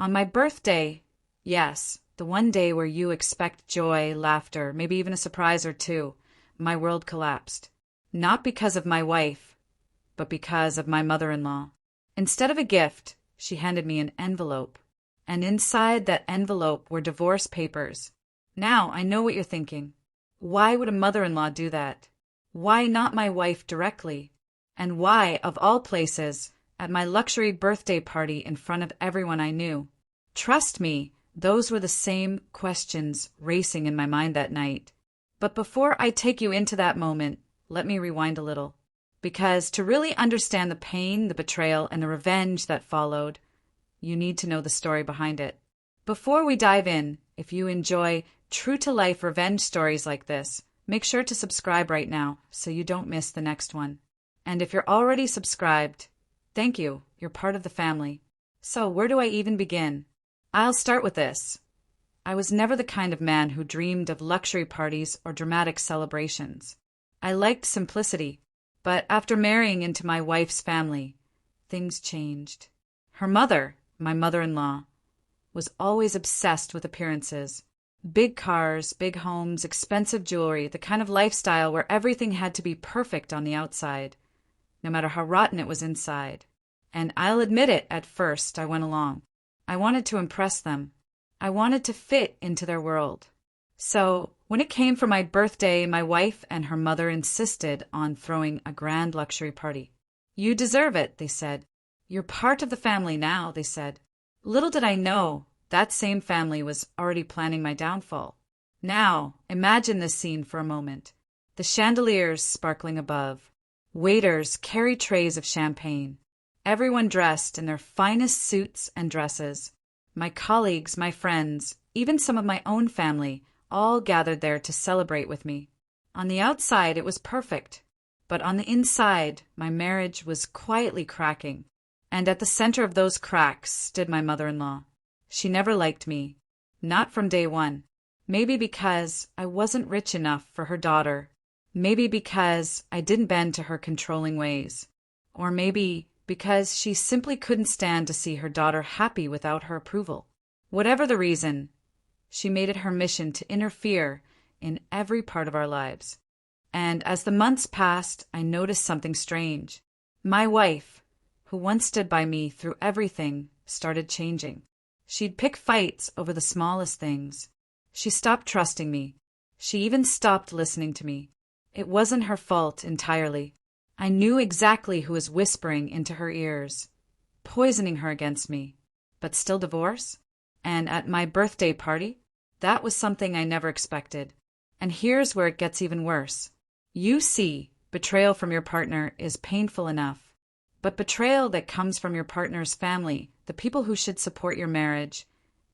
On my birthday, yes, the one day where you expect joy, laughter, maybe even a surprise or two, my world collapsed. Not because of my wife, but because of my mother-in-law. Instead of a gift, she handed me an envelope. And inside that envelope were divorce papers. Now I know what you're thinking. Why would a mother-in-law do that? Why not my wife directly? And why, of all places, at my luxury birthday party in front of everyone I knew? Trust me, those were the same questions racing in my mind that night. But before I take you into that moment, let me rewind a little. Because to really understand the pain, the betrayal, and the revenge that followed, you need to know the story behind it. Before we dive in, if you enjoy true-to-life revenge stories like this, make sure to subscribe right now so you don't miss the next one. And if you're already subscribed, thank you, you're part of the family. So where do I even begin? I'll start with this. I was never the kind of man who dreamed of luxury parties or dramatic celebrations. I liked simplicity, but after marrying into my wife's family, things changed. Her mother, my mother-in-law, was always obsessed with appearances. Big cars, big homes, expensive jewelry, the kind of lifestyle where everything had to be perfect on the outside, no matter how rotten it was inside. And I'll admit it, at first I went along. I wanted to impress them. I wanted to fit into their world. So, when it came for my birthday, my wife and her mother insisted on throwing a grand luxury party. You deserve it, they said. You're part of the family now, they said. Little did I know, that same family was already planning my downfall. Now, imagine this scene for a moment. The chandeliers sparkling above. Waiters carry trays of champagne. Everyone dressed in their finest suits and dresses. My colleagues, my friends, even some of my own family, all gathered there to celebrate with me. On the outside, it was perfect. But on the inside, my marriage was quietly cracking. And at the center of those cracks stood my mother-in-law. She never liked me. Not from day one. Maybe because I wasn't rich enough for her daughter. Maybe because I didn't bend to her controlling ways. Or maybe because she simply couldn't stand to see her daughter happy without her approval. Whatever the reason, she made it her mission to interfere in every part of our lives. And as the months passed, I noticed something strange. My wife, who once stood by me through everything, started changing. She'd pick fights over the smallest things. She stopped trusting me. She even stopped listening to me. It wasn't her fault entirely. I knew exactly who was whispering into her ears, poisoning her against me. But still divorce? And at my birthday party? That was something I never expected. And here's where it gets even worse. You see, betrayal from your partner is painful enough. But betrayal that comes from your partner's family, the people who should support your marriage,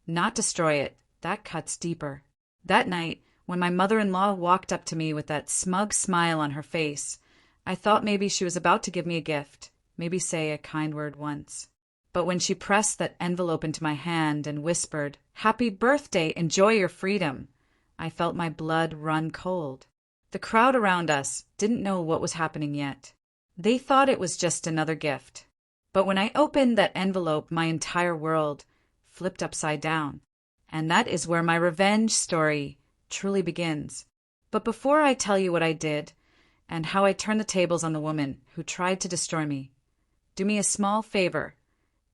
not destroy it, that cuts deeper. That night, when my mother-in-law walked up to me with that smug smile on her face, I thought maybe she was about to give me a gift, maybe say a kind word once. But when she pressed that envelope into my hand and whispered, "Happy birthday, enjoy your freedom," I felt my blood run cold. The crowd around us didn't know what was happening yet. They thought it was just another gift. But when I opened that envelope, my entire world flipped upside down. And that is where my revenge story truly begins. But before I tell you what I did, and how I turned the tables on the woman who tried to destroy me, do me a small favor.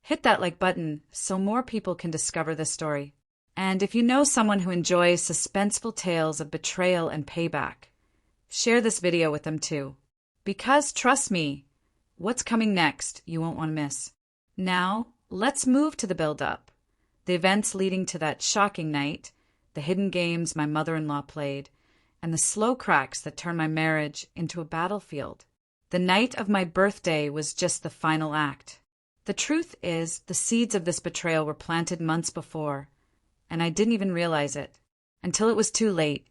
Hit that like button so more people can discover this story. And if you know someone who enjoys suspenseful tales of betrayal and payback, share this video with them too. Because, trust me, what's coming next you won't want to miss. Now, let's move to the build-up. The events leading to that shocking night, the hidden games my mother-in-law played, and the slow cracks that turned my marriage into a battlefield. The night of my birthday was just the final act. The truth is, the seeds of this betrayal were planted months before, and I didn't even realize it, until it was too late.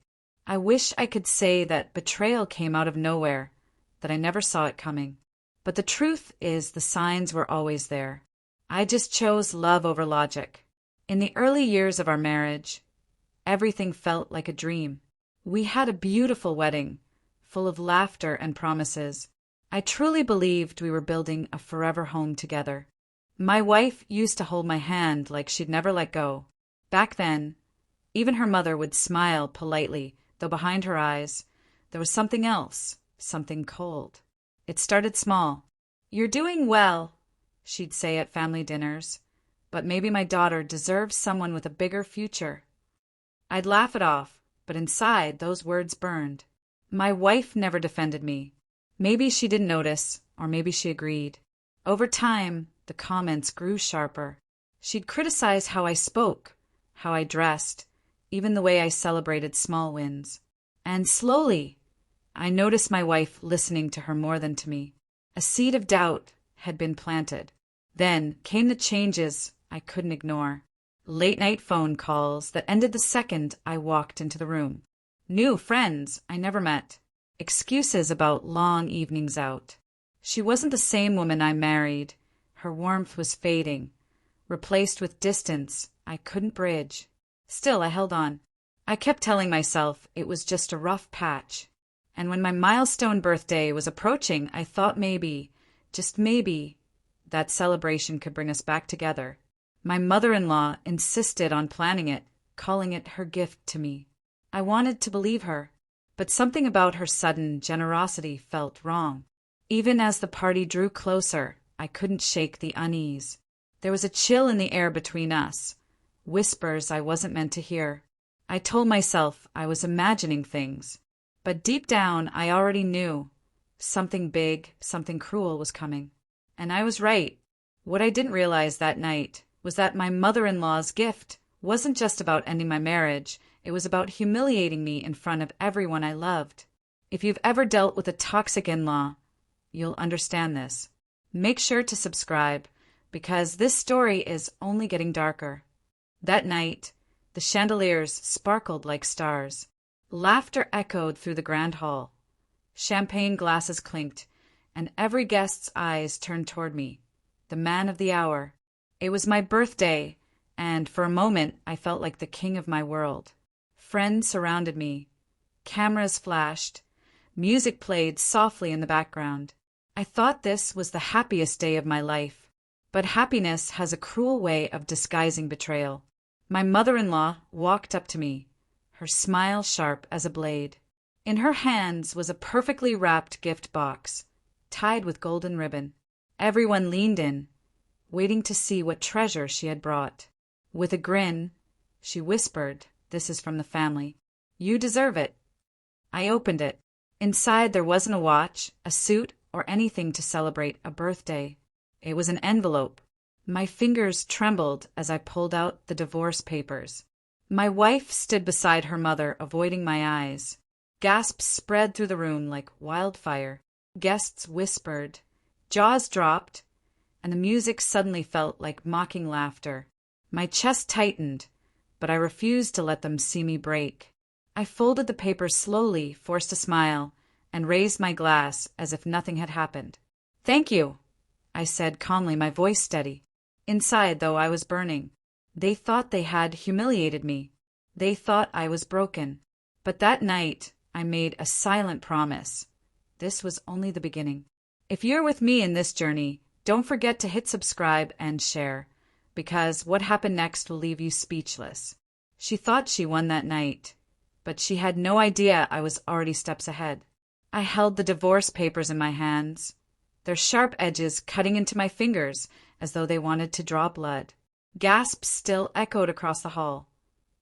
I wish I could say that betrayal came out of nowhere, that I never saw it coming. But the truth is the signs were always there. I just chose love over logic. In the early years of our marriage, everything felt like a dream. We had a beautiful wedding, full of laughter and promises. I truly believed we were building a forever home together. My wife used to hold my hand like she'd never let go. Back then, even her mother would smile politely, though behind her eyes, there was something else, something cold. It started small. "You're doing well," she'd say at family dinners, "but maybe my daughter deserves someone with a bigger future." I'd laugh it off, but inside those words burned. My wife never defended me. Maybe she didn't notice, or maybe she agreed. Over time, the comments grew sharper. She'd criticize how I spoke, how I dressed, even the way I celebrated small wins. And slowly, I noticed my wife listening to her more than to me. A seed of doubt had been planted. Then came the changes I couldn't ignore. Late-night phone calls that ended the second I walked into the room. New friends I never met. Excuses about long evenings out. She wasn't the same woman I married. Her warmth was fading, replaced with distance I couldn't bridge. Still, I held on. I kept telling myself it was just a rough patch. And when my milestone birthday was approaching, I thought maybe, just maybe, that celebration could bring us back together. My mother-in-law insisted on planning it, calling it her gift to me. I wanted to believe her, but something about her sudden generosity felt wrong. Even as the party drew closer, I couldn't shake the unease. There was a chill in the air between us, whispers I wasn't meant to hear. I told myself I was imagining things, but deep down I already knew something big, something cruel was coming. And I was right. What I didn't realize that night was that my mother-in-law's gift wasn't just about ending my marriage, it was about humiliating me in front of everyone I loved. If you've ever dealt with a toxic in-law, you'll understand this. Make sure to subscribe, because this story is only getting darker. That night, the chandeliers sparkled like stars. Laughter echoed through the grand hall. Champagne glasses clinked, and every guest's eyes turned toward me, the man of the hour. It was my birthday, and for a moment I felt like the king of my world. Friends surrounded me. Cameras flashed. Music played softly in the background. I thought this was the happiest day of my life. But happiness has a cruel way of disguising betrayal. My mother-in-law walked up to me, her smile sharp as a blade. In her hands was a perfectly wrapped gift box, tied with golden ribbon. Everyone leaned in, waiting to see what treasure she had brought. With a grin, she whispered, "This is from the family. You deserve it." I opened it. Inside there wasn't a watch, a suit, or anything to celebrate a birthday. It was an envelope. My fingers trembled as I pulled out the divorce papers. My wife stood beside her mother, avoiding my eyes. Gasps spread through the room like wildfire. Guests whispered. Jaws dropped, and the music suddenly felt like mocking laughter. My chest tightened, but I refused to let them see me break. I folded the papers slowly, forced a smile, and raised my glass as if nothing had happened. "Thank you," I said calmly, my voice steady. Inside, though, I was burning. They thought they had humiliated me. They thought I was broken. But that night, I made a silent promise. This was only the beginning. If you're with me in this journey, don't forget to hit subscribe and share, because what happened next will leave you speechless. She thought she won that night, but she had no idea I was already steps ahead. I held the divorce papers in my hands, their sharp edges cutting into my fingers as though they wanted to draw blood. Gasps still echoed across the hall,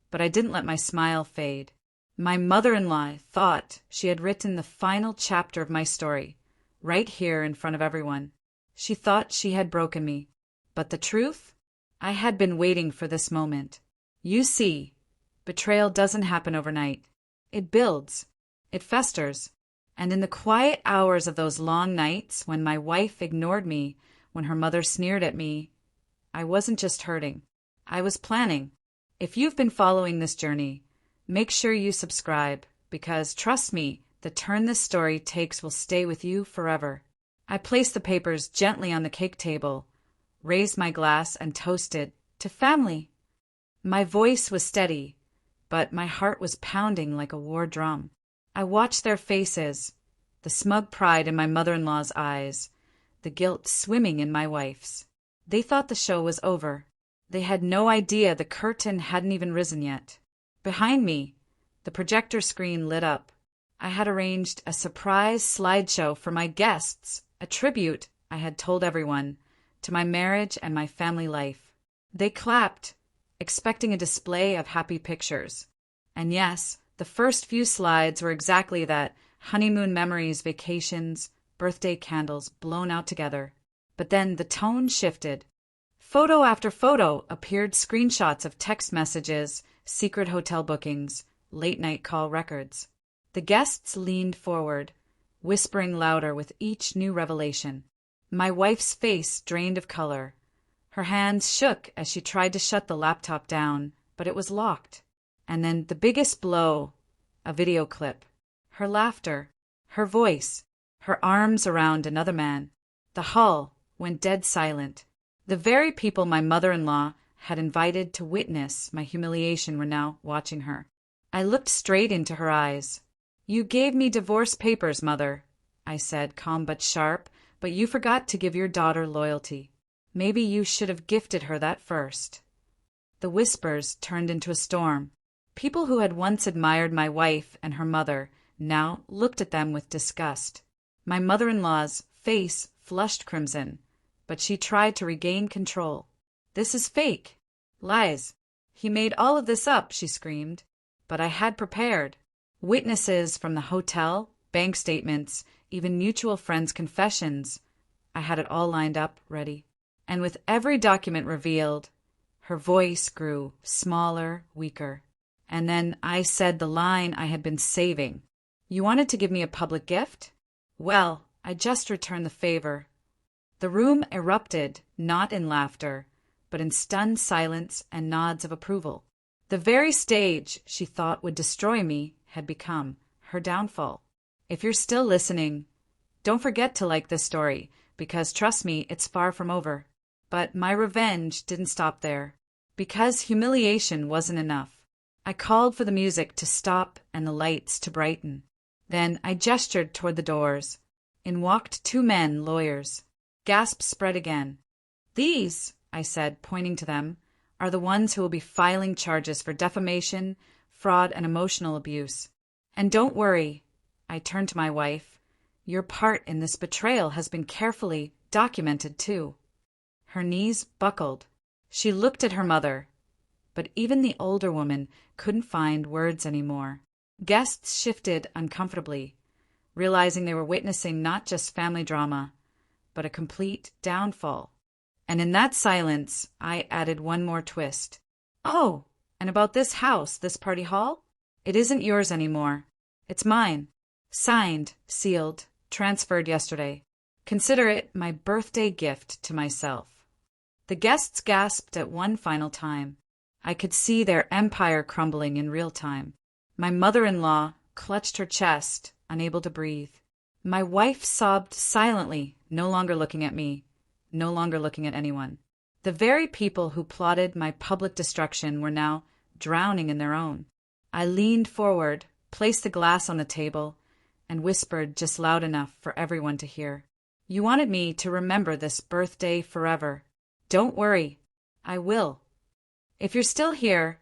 but I didn't let my smile fade. My mother-in-law thought she had written the final chapter of my story, right here in front of everyone. She thought she had broken me. But the truth? I had been waiting for this moment. You see, betrayal doesn't happen overnight. It builds. It festers. And in the quiet hours of those long nights when my wife ignored me, when her mother sneered at me, I wasn't just hurting. I was planning. If you've been following this journey, make sure you subscribe, because trust me, the turn this story takes will stay with you forever. I placed the papers gently on the cake table, raised my glass, and toasted to family. My voice was steady, but my heart was pounding like a war drum. I watched their faces, the smug pride in my mother-in-law's eyes, the guilt swimming in my wife's. They thought the show was over. They had no idea the curtain hadn't even risen yet. Behind me, the projector screen lit up. I had arranged a surprise slideshow for my guests, a tribute, I had told everyone, to my marriage and my family life. They clapped, expecting a display of happy pictures. And yes, the first few slides were exactly that: honeymoon memories, vacations, birthday candles blown out together. But then the tone shifted. Photo after photo appeared: screenshots of text messages, secret hotel bookings, late-night call records. The guests leaned forward, whispering louder with each new revelation. My wife's face drained of color. Her hands shook as she tried to shut the laptop down, but it was locked. And then the biggest blow, a video clip. Her laughter, her voice, her arms around another man. The hall went dead silent. The very people my mother-in-law had invited to witness my humiliation were now watching her. I looked straight into her eyes. "You gave me divorce papers, Mother," I said, calm but sharp, "but you forgot to give your daughter loyalty. Maybe you should have gifted her that first." The whispers turned into a storm. People who had once admired my wife and her mother now looked at them with disgust. My mother-in-law's face flushed crimson, but she tried to regain control. "This is fake. Lies. He made all of this up," she screamed. But I had prepared. Witnesses from the hotel, bank statements, even mutual friends' confessions. I had it all lined up, ready. And with every document revealed, her voice grew smaller, weaker. And then I said the line I had been saving. "You wanted to give me a public gift? Well, I just returned the favor." The room erupted, not in laughter, but in stunned silence and nods of approval. The very stage she thought would destroy me had become her downfall. If you're still listening, don't forget to like this story, because trust me, it's far from over. But my revenge didn't stop there. Because humiliation wasn't enough, I called for the music to stop and the lights to brighten. Then I gestured toward the doors. In walked two men, lawyers. Gasps spread again. "These," I said, pointing to them, "are the ones who will be filing charges for defamation, fraud, and emotional abuse. And don't worry," I turned to my wife, "your part in this betrayal has been carefully documented too." Her knees buckled. She looked at her mother, but even the older woman couldn't find words anymore. Guests shifted uncomfortably, realizing they were witnessing not just family drama, but a complete downfall. And in that silence, I added one more twist. "Oh, and about this house, this party hall? It isn't yours anymore. It's mine. Signed, sealed, transferred yesterday. Consider it my birthday gift to myself." The guests gasped at one final time. I could see their empire crumbling in real time. My mother-in-law clutched her chest, unable to breathe. My wife sobbed silently, no longer looking at me, no longer looking at anyone. The very people who plotted my public destruction were now drowning in their own. I leaned forward, placed the glass on the table, and whispered just loud enough for everyone to hear. "You wanted me to remember this birthday forever. Don't worry, I will. If you're still here,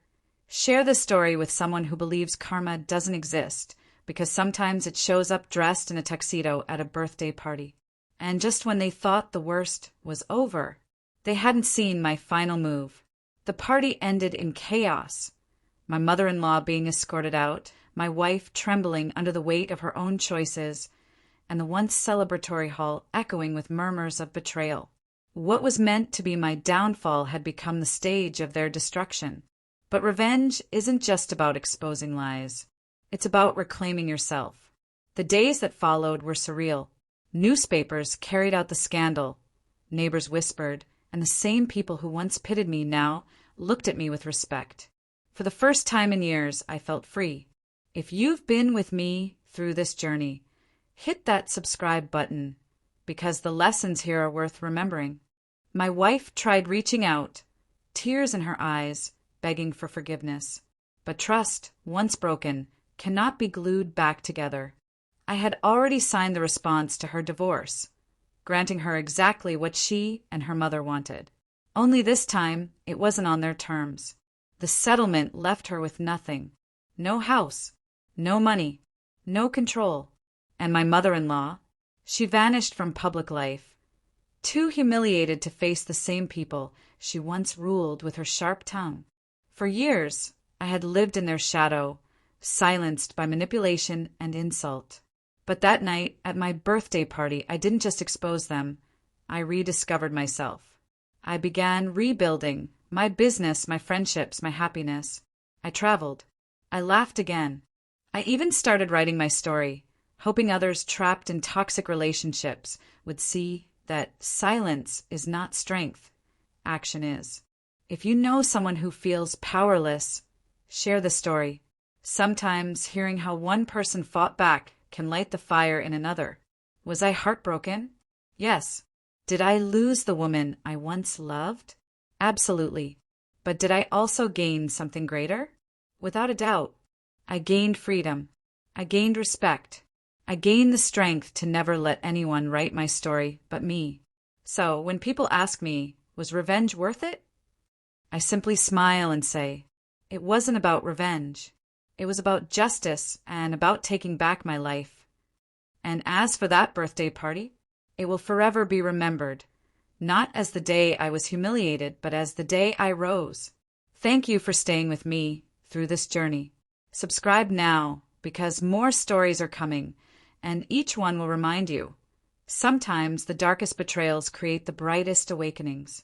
share this story with someone who believes karma doesn't exist, because sometimes it shows up dressed in a tuxedo at a birthday party. And just when they thought the worst was over, they hadn't seen my final move. The party ended in chaos. My mother-in-law being escorted out, my wife trembling under the weight of her own choices, and the once celebratory hall echoing with murmurs of betrayal. What was meant to be my downfall had become the stage of their destruction. But revenge isn't just about exposing lies. It's about reclaiming yourself. The days that followed were surreal. Newspapers carried out the scandal. Neighbors whispered, and the same people who once pitted me now looked at me with respect. For the first time in years, I felt free. If you've been with me through this journey, hit that subscribe button, because the lessons here are worth remembering. My wife tried reaching out, tears in her eyes, begging for forgiveness. But trust, once broken, cannot be glued back together. I had already signed the response to her divorce, granting her exactly what she and her mother wanted. Only this time, it wasn't on their terms. The settlement left her with nothing. No house, no money, no control. And my mother-in-law, she vanished from public life, too humiliated to face the same people she once ruled with her sharp tongue. For years, I had lived in their shadow, silenced by manipulation and insult. But that night, at my birthday party, I didn't just expose them, I rediscovered myself. I began rebuilding my business, my friendships, my happiness. I traveled. I laughed again. I even started writing my story, hoping others trapped in toxic relationships would see that silence is not strength, action is. If you know someone who feels powerless, share the story. Sometimes hearing how one person fought back can light the fire in another. Was I heartbroken? Yes. Did I lose the woman I once loved? Absolutely. But did I also gain something greater? Without a doubt. I gained freedom. I gained respect. I gained the strength to never let anyone write my story but me. So when people ask me, was revenge worth it? I simply smile and say, it wasn't about revenge. It was about justice and about taking back my life. And as for that birthday party, it will forever be remembered, not as the day I was humiliated, but as the day I rose. Thank you for staying with me through this journey. Subscribe now, because more stories are coming, and each one will remind you. Sometimes the darkest betrayals create the brightest awakenings.